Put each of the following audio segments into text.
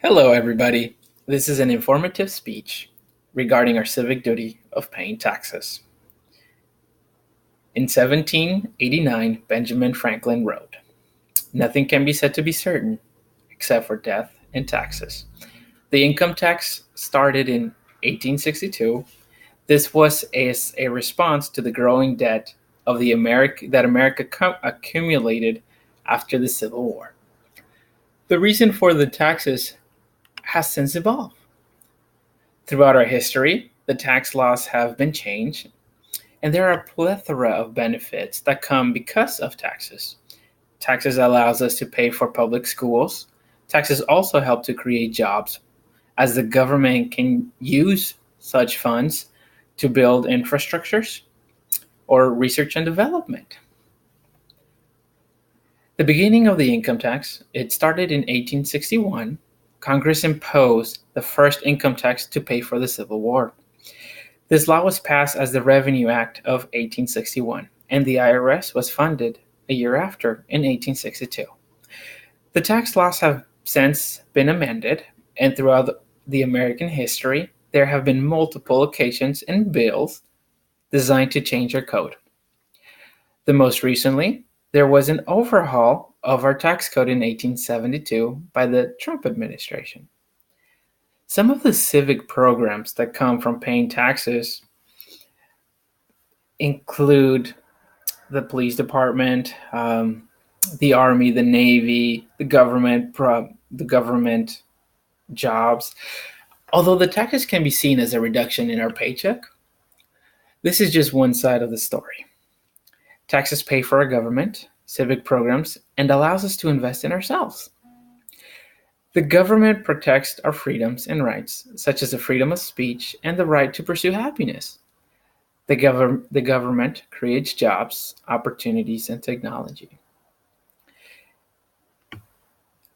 Hello, everybody. This is an informative speech regarding our civic duty of paying taxes. In 1789, Benjamin Franklin wrote, "Nothing can be said to be certain except for death and taxes." The income tax started in 1862. This was a response to the growing debt of that America accumulated after the Civil War. The reason for the taxes has since evolved. Throughout our history, the tax laws have been changed, and there are a plethora of benefits that come because of taxes. Taxes allows us to pay for public schools. Taxes also help to create jobs, as the government can use such funds to build infrastructures or research and development. The beginning of the income tax, it started in 1861. Congress imposed the first income tax to pay for the Civil War. This law was passed as the Revenue Act of 1861, and the IRS was funded a year after in 1862. The tax laws have since been amended, and throughout the American history, there have been multiple occasions and bills designed to change our code. The most recently, there was an overhaul of our tax code in 1872 by the Trump administration. Some of the civic programs that come from paying taxes include the police department, the army, the navy, the government jobs. Although the taxes can be seen as a reduction in our paycheck, this is just one side of the story. Taxes pay for our government, civic programs, and allows us to invest in ourselves. The government protects our freedoms and rights, such as the freedom of speech and the right to pursue happiness. The government creates jobs, opportunities, and technology.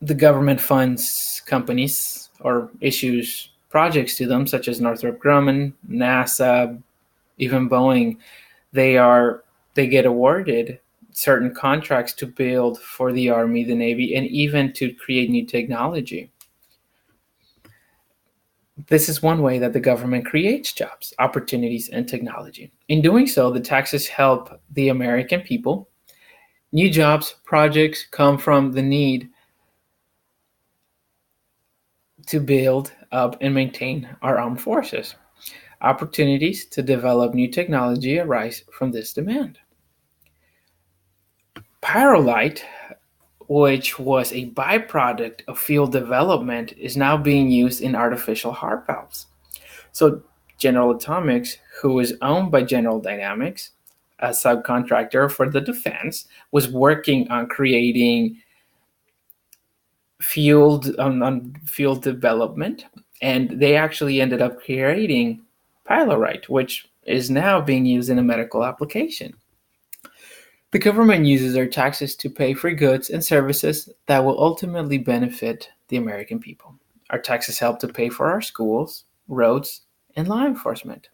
The government funds companies or issues projects to them, such as Northrop Grumman, NASA, even Boeing. They get awarded certain contracts to build for the Army, the Navy, and even to create new technology. This is one way that the government creates jobs, opportunities, and technology. In doing so, the taxes help the American people. New jobs, projects come from the need to build up and maintain our armed forces. Opportunities to develop new technology arise from this demand. Pyrolite, which was a byproduct of field development, is now being used in artificial heart valves. So General Atomics, who is owned by General Dynamics, a subcontractor for the defense, was working on creating on field development, and they actually ended up creating pyrolite, which is now being used in a medical application. The government uses our taxes to pay for goods and services that will ultimately benefit the American people. Our taxes help to pay for our schools, roads, and law enforcement.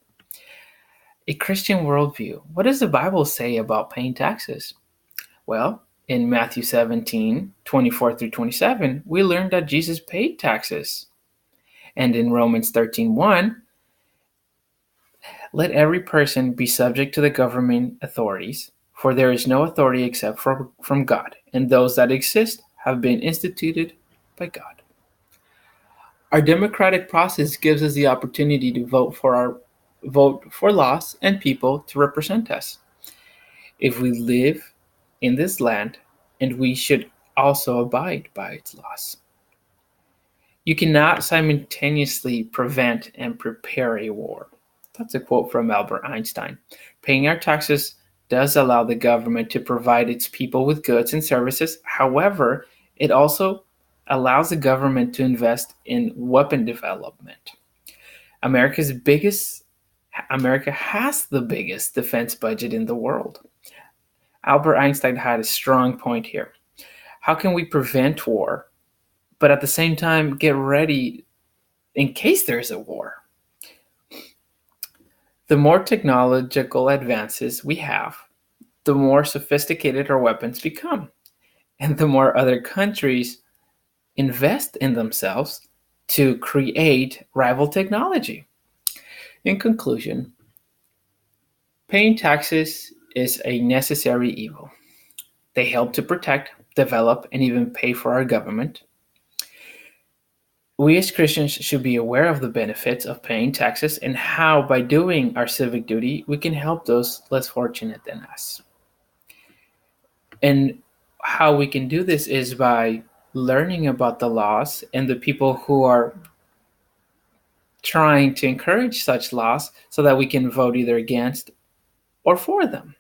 A Christian worldview. What does the Bible say about paying taxes? Well, in Matthew 17:24 through 27, we learn that Jesus paid taxes. And in Romans 13:1, let every person be subject to the government authorities, for there is no authority except from God, and those that exist have been instituted by God. Our democratic process gives us the opportunity to vote for laws and people to represent us. If we live in this land, and we should also abide by its laws. You cannot simultaneously prevent and prepare a war. That's a quote from Albert Einstein. Paying our taxes does allow the government to provide its people with goods and services. However, it also allows the government to invest in weapon development. America has the biggest defense budget in the world. Albert Einstein had a strong point here. How can we prevent war, but at the same time get ready in case there's a war? The more technological advances we have, the more sophisticated our weapons become. And the more other countries invest in themselves, to create rival technology. In conclusion, paying taxes is a necessary evil. They help to protect, develop, and even pay for our government. We as Christians should be aware of the benefits of paying taxes and how, by doing our civic duty, we can help those less fortunate than us. And how we can do this is by learning about the laws and the people who are trying to encourage such laws so that we can vote either against or for them.